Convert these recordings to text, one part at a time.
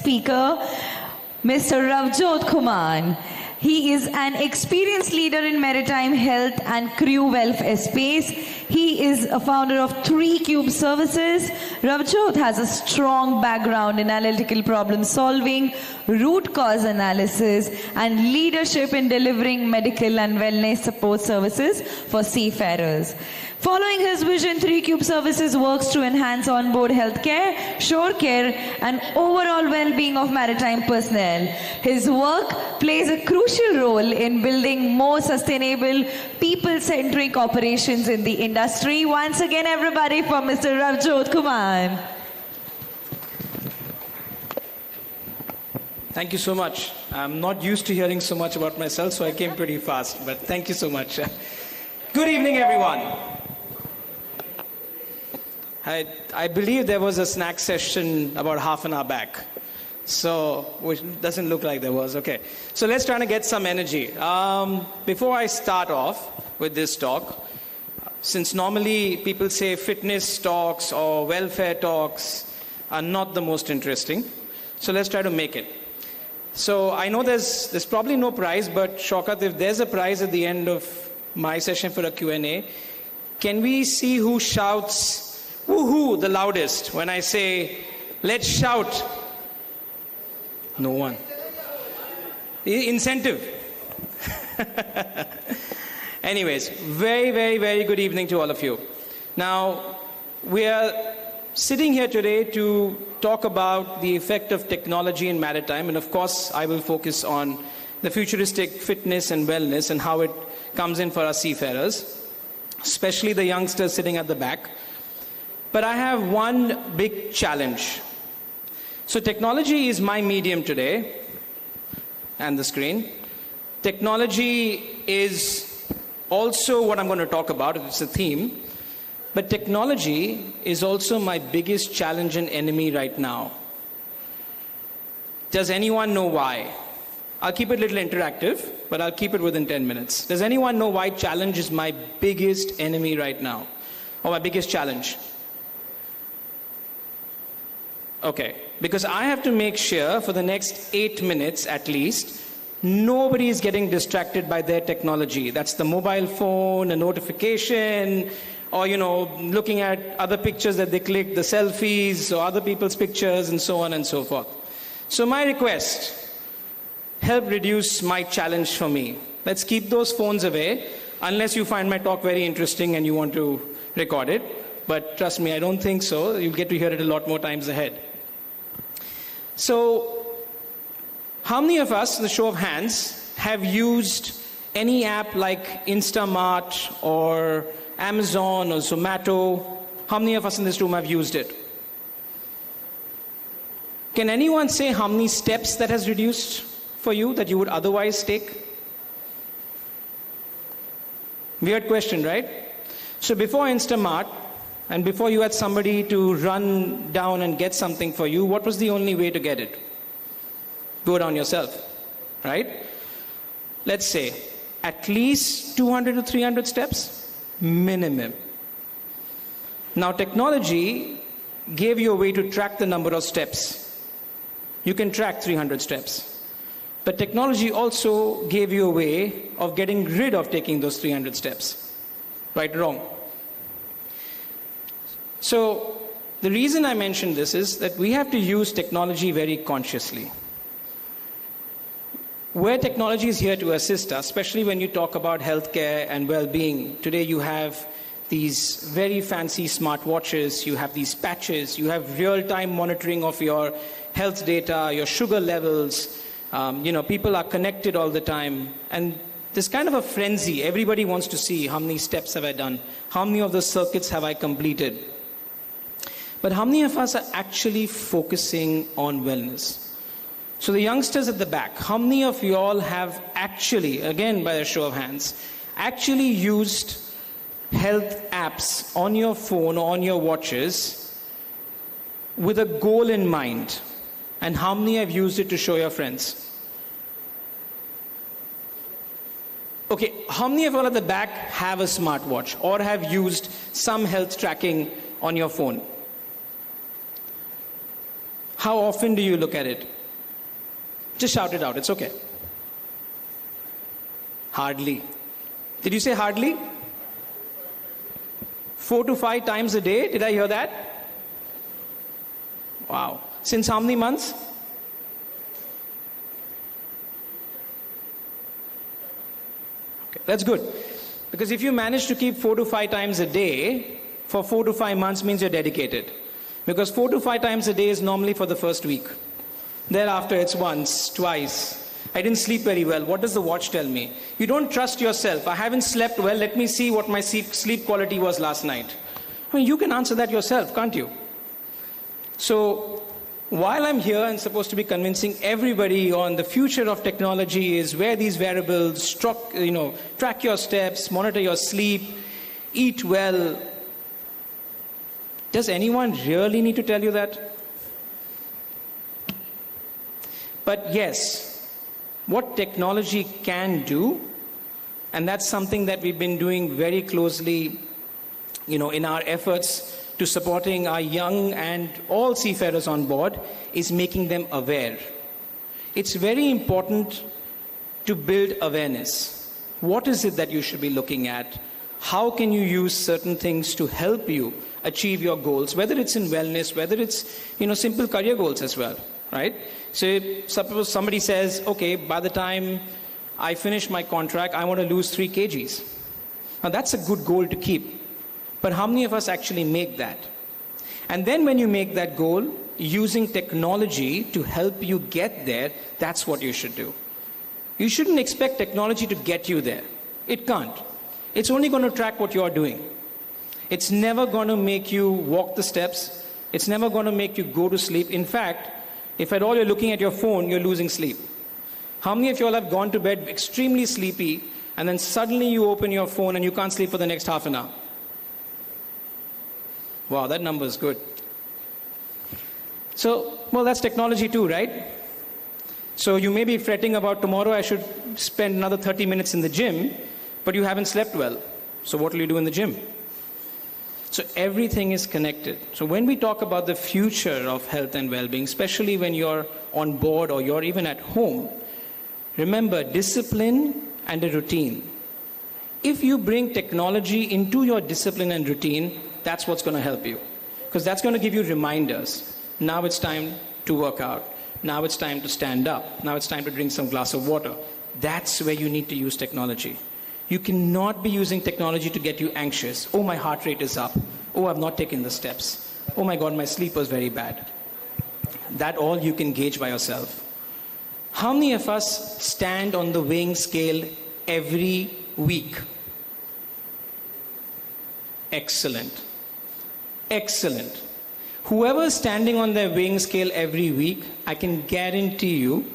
speaker, Mr. Ravjyot Khuman. He is an experienced leader in maritime health and crew welfare space. He is a founder of 3Cube Services. Ravjyot has a strong background in analytical problem solving, root cause analysis, and leadership in delivering medical and wellness support services for seafarers. Following his vision, 3Cube Services works to enhance onboard healthcare, shore care, and overall well-being of maritime personnel. His work plays a crucial role in building more sustainable, people-centric operations in the industry. Once again, everybody, for Mr. Ravjyot Khuman. Thank you so much. I'm not used to hearing so much about myself, so I came pretty fast, but thank you so much. Good evening, everyone. I believe there was a snack session about half an hour back. So, which doesn't look like there was. Okay. So let's try to get some energy. Before I start off with this talk, since normally people say fitness talks or welfare talks are not the most interesting, so let's try to make it. So I know there's probably no prize, but Shaukat, if there's a prize at the end of my session for a Q&A, can we see who shouts woohoo the loudest when I say, let's shout? No one. Incentive. Anyways, very, very, very good evening to all of you. Now, we are sitting here today to talk about the effect of technology in maritime, and of course, I will focus on the futuristic fitness and wellness and how it comes in for our seafarers, especially the youngsters sitting at the back. But I have one big challenge. So technology is my medium today, and the screen. Technology is also what I'm going to talk about, it's a theme. But technology is also my biggest challenge and enemy right now. Does anyone know why? I'll keep it a little interactive, but I'll keep it within 10 minutes. Does anyone know why challenge is my biggest enemy right now? Or my biggest challenge? Okay, because I have to make sure for the next 8 minutes at least, nobody is getting distracted by their technology. That's the mobile phone, a notification, or looking at other pictures that they click, the selfies, or other people's pictures, and so on and so forth. So my request, help reduce my challenge for me. Let's keep those phones away, unless you find my talk very interesting and you want to record it. But trust me, I don't think so. You'll get to hear it a lot more times ahead. So, how many of us, in the show of hands, have used any app like Instamart or Amazon or Zomato? How many of us in this room have used it? Can anyone say how many steps that has reduced for you that you would otherwise take? Weird question, right? So before Instamart, and before you had somebody to run down and get something for you, what was the only way to get it? Go down yourself, right? Let's say at least 200 to 300 steps, minimum. Now technology gave you a way to track the number of steps. You can track 300 steps. But technology also gave you a way of getting rid of taking those 300 steps. Right or wrong? So the reason I mention this is that we have to use technology very consciously. Where technology is here to assist us, especially when you talk about healthcare and well-being, today you have these very fancy smartwatches, you have these patches, you have real-time monitoring of your health data, your sugar levels, people are connected all the time, and there's kind of a frenzy. Everybody wants to see how many steps have I done, how many of the circuits have I completed. But how many of us are actually focusing on wellness? So the youngsters at the back, how many of you all have actually, again by a show of hands, actually used health apps on your phone or on your watches with a goal in mind? And how many have used it to show your friends? Okay, how many of you all at the back have a smartwatch or have used some health tracking on your phone? How often do you look at it? Just shout it out, it's okay. Hardly. Did you say hardly? 4 to 5 times a day, did I hear that? Wow. Since how many months? Okay, that's good. Because if you manage to keep 4 to 5 times a day, for 4 to 5 months means you're dedicated. Because 4 to 5 times a day is normally for the first week. Thereafter it's once, twice. I didn't sleep very well. What does the watch tell me? You don't trust yourself. I haven't slept well. Let me see what my sleep quality was last night. I mean, you can answer that yourself, can't you? So while I'm here and supposed to be convincing everybody on the future of technology is where these wearables track your steps, monitor your sleep, eat well, does anyone really need to tell you that? But yes, what technology can do, and that's something that we've been doing very closely, in our efforts to supporting our young and all seafarers on board, is making them aware. It's very important to build awareness. What is it that you should be looking at? How can you use certain things to help you achieve your goals, whether it's in wellness, whether it's, simple career goals as well, right? So suppose somebody says, okay, by the time I finish my contract, I want to lose 3 kgs. Now that's a good goal to keep. But how many of us actually make that? And then when you make that goal, using technology to help you get there, that's what you should do. You shouldn't expect technology to get you there. It can't. It's only going to track what you're doing. It's never going to make you walk the steps. It's never going to make you go to sleep. In fact, if at all you're looking at your phone, you're losing sleep. How many of you all have gone to bed extremely sleepy and then suddenly you open your phone and you can't sleep for the next half an hour? Wow, that number is good. So, well, that's technology too, right? So you may be fretting about tomorrow I should spend another 30 minutes in the gym, but you haven't slept well. So what will you do in the gym? So everything is connected. So when we talk about the future of health and well-being, especially when you're on board or you're even at home, remember discipline and a routine. If you bring technology into your discipline and routine, that's what's going to help you. Because that's going to give you reminders. Now it's time to work out. Now it's time to stand up. Now it's time to drink some glass of water. That's where you need to use technology. You cannot be using technology to get you anxious. Oh, my heart rate is up. Oh, I've not taken the steps. Oh my God, my sleep was very bad. That all you can gauge by yourself. How many of us stand on the weighing scale every week? Excellent. Excellent. Whoever is standing on their weighing scale every week, I can guarantee you,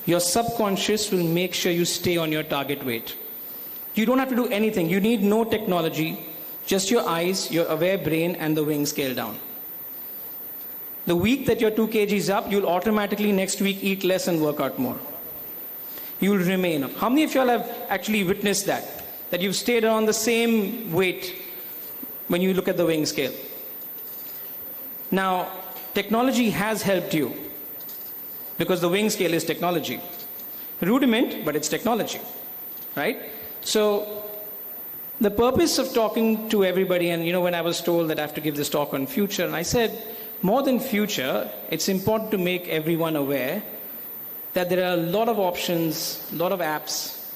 your subconscious will make sure you stay on your target weight. You don't have to do anything. You need no technology, just your eyes, your aware brain, and the weighing scale down. The week that you're 2 kgs up, you'll automatically next week eat less and work out more. You'll remain up. How many of you all have actually witnessed that? That you've stayed on the same weight when you look at the weighing scale? Now, technology has helped you because the weighing scale is technology. Rudiment, but it's technology, right? So the purpose of talking to everybody, and when I was told that I have to give this talk on future, and I said, more than future, it's important to make everyone aware that there are a lot of options, a lot of apps.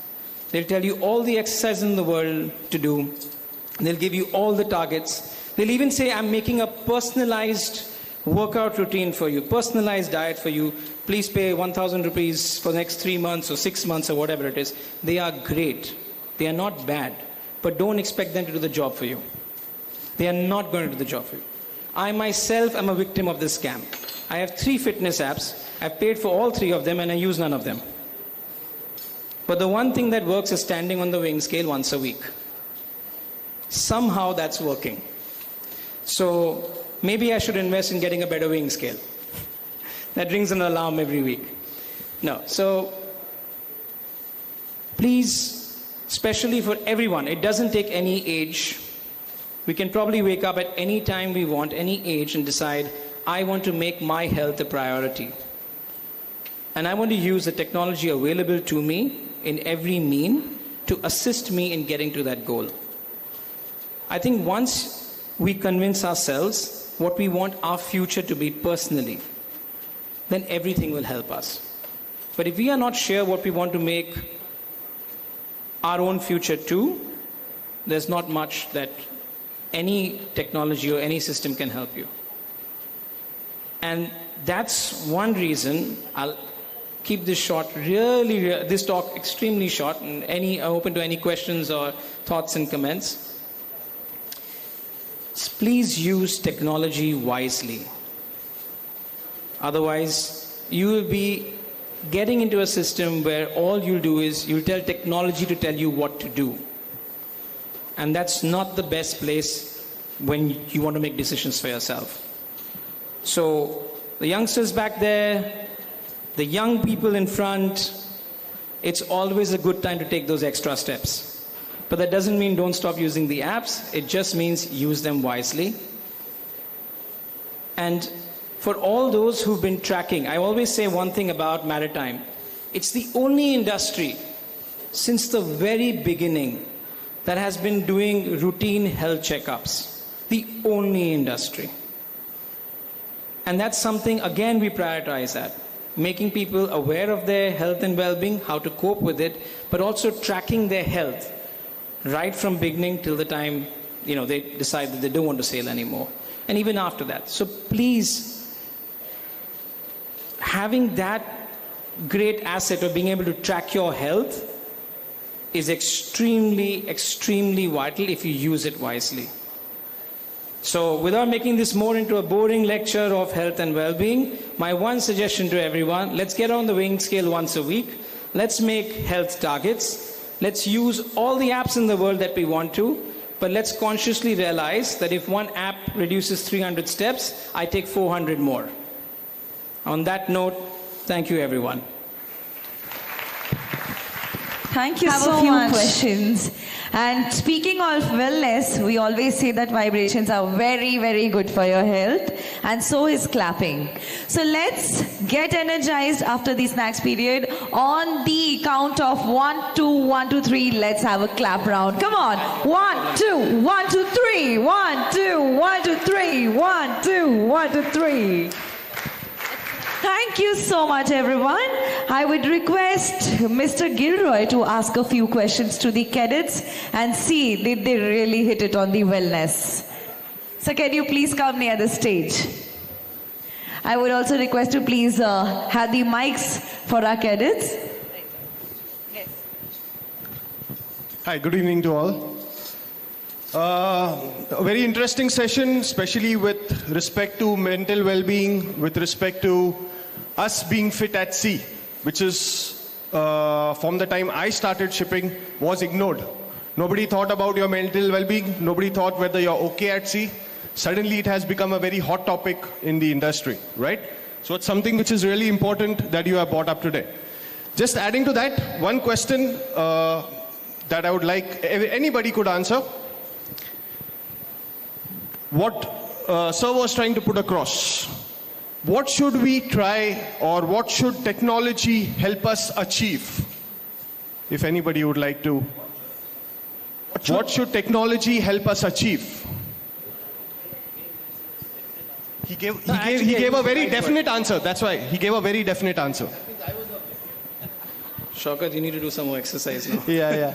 They'll tell you all the exercises in the world to do. They'll give you all the targets. They'll even say, I'm making a personalized workout routine for you, personalized diet for you. Please pay 1,000 rupees for the next 3 months or 6 months or whatever it is. They are great. They are not bad. But don't expect them to do the job for you. They are not going to do the job for you. I myself am a victim of this scam. I have 3 fitness apps. I've paid for all 3 of them and I use none of them. But the one thing that works is standing on the weighing scale once a week. Somehow that's working. So maybe I should invest in getting a better weighing scale. That rings an alarm every week. No, so please, especially for everyone, it doesn't take any age. We can probably wake up at any time we want, any age, and decide, I want to make my health a priority. And I want to use the technology available to me in every mean to assist me in getting to that goal. I think once we convince ourselves what we want our future to be personally, then everything will help us. But if we are not sure what we want to make our own future too, there's not much that any technology or any system can help you. And that's one reason I'll keep this short, this talk extremely short, and open to any questions or thoughts and comments. Please use technology wisely. Otherwise, you will be getting into a system where all you'll do is you'll tell technology to tell you what to do. And that's not the best place when you want to make decisions for yourself. So the youngsters back there, the young people in front, it's always a good time to take those extra steps. But that doesn't mean don't stop using the apps. It just means use them wisely. And for all those who've been tracking, I always say one thing about Maritime. It's the only industry since the very beginning that has been doing routine health checkups. The only industry. And that's something, again, we prioritize that. Making people aware of their health and well-being, how to cope with it, but also tracking their health right from beginning till the time they decide that they don't want to sail anymore. And even after that. So please, having that great asset of being able to track your health is extremely, extremely vital if you use it wisely. So without making this more into a boring lecture of health and well-being, my one suggestion to everyone, let's get on the weighing scale once a week. Let's make health targets. Let's use all the apps in the world that we want to, but let's consciously realize that if one app reduces 300 steps, I take 400 more. On that note, thank you everyone. Thank you so much. Have a few questions. And speaking of wellness, we always say that vibrations are very, very good for your health, and so is clapping. So let's get energized after the snacks period. On the count of 1, 2, 1, 2, 3, let's have a clap round. Come on. 1, 2, 1, 2, 3. 1, 2, 1, 2, 3. 1, 2, 1, 2, 3. Thank you so much, everyone. I would request Mr. Gilroy to ask a few questions to the cadets and see did they really hit it on the wellness. So can you please come near the stage? I would also request to please have the mics for our cadets. Yes. Hi, good evening to all. A very interesting session, especially with respect to mental well-being, with respect to us being fit at sea, which is, from the time I started shipping, was ignored. Nobody thought about your mental well-being. Nobody thought whether you're okay at sea. Suddenly it has become a very hot topic in the industry, right? So it's something which is really important that you have brought up today. Just adding to that, one question that I would like anybody could answer. What Sir was trying to put across. What should we try, or what should technology help us achieve? If anybody would like to. What should technology help us achieve? He gave a very definite answer. That's why he gave a very definite answer. Shaukat, you need to do some more exercise now. Yeah.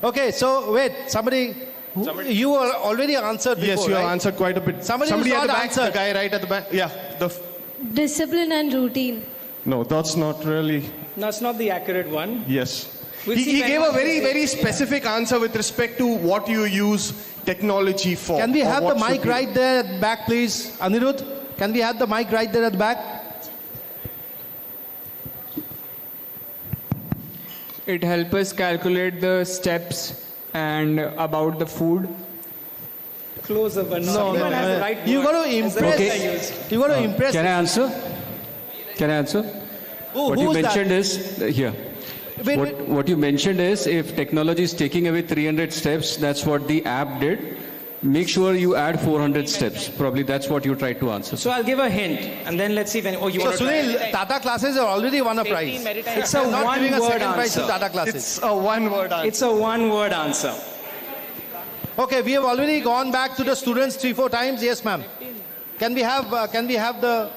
Okay, so wait, somebody. You already answered before, yes, you have right? answered quite a bit. Somebody at the back, answered. the guy right at the back. Yeah. Discipline and routine. No, that's not really. No, it's not the accurate one. Yes. We'll he gave a very, very specific answer with respect to what you use technology for. Can we have the mic right there at the back, please? Anirudh, can we have the mic right there at the back? It helps us calculate the steps and about the food. Closer, but no. Has the right You got to impress. Okay. You got to impress. Can I answer? What you mentioned is here. What you mentioned is if technology is taking away 300 steps, that's what the app did. Make sure you add 400 steps. Probably that's what you tried to answer. So I'll give a hint, and then let's see when. Oh, you So want to try? Sunil, Tata classes have already won a prize. It's a Not giving a one-word second prize to answer. Tata classes. It's a one-word answer. It's a one-word answer. Okay, we have already gone back to the students 3-4 times. Yes, ma'am. Can we have the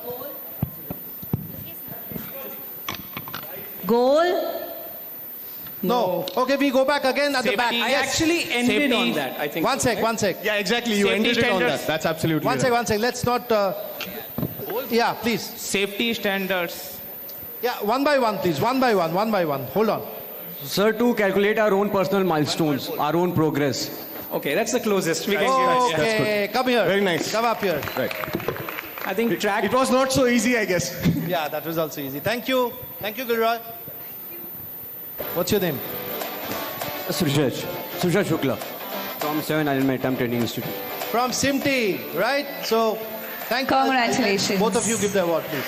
Goal. no? Okay, we go back again at the back. I actually ended on that. I think. One sec. Yeah, exactly. You Safety ended it on standards. that. That's absolutely One right. sec. Let's not. Yeah, please. Safety standards. Yeah, one by one, please. One by one. Hold on. Sir, to calculate our own personal milestones, our own progress. Okay, that's the closest we can give. Okay, come here. Very nice. Come up here. Right. I think track. It was not so easy, I guess. Yeah, that was also easy. Thank you, Gilroy. What's your name? Sushaj Shukla from 7 Island Maritime Training Institute. From SIMT, right? So, thank you. Congratulations. Both of you give the award, please.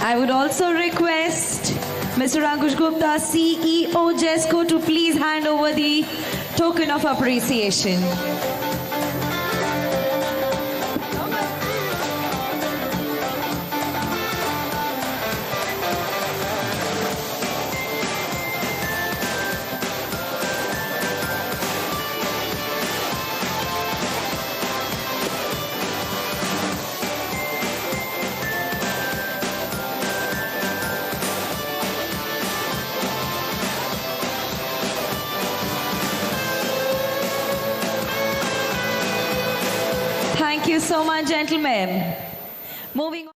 I would also request Mr. Ankush Gupta, CEO JESCO, to please hand over the token of appreciation. Thank you so much, gentlemen. Moving on.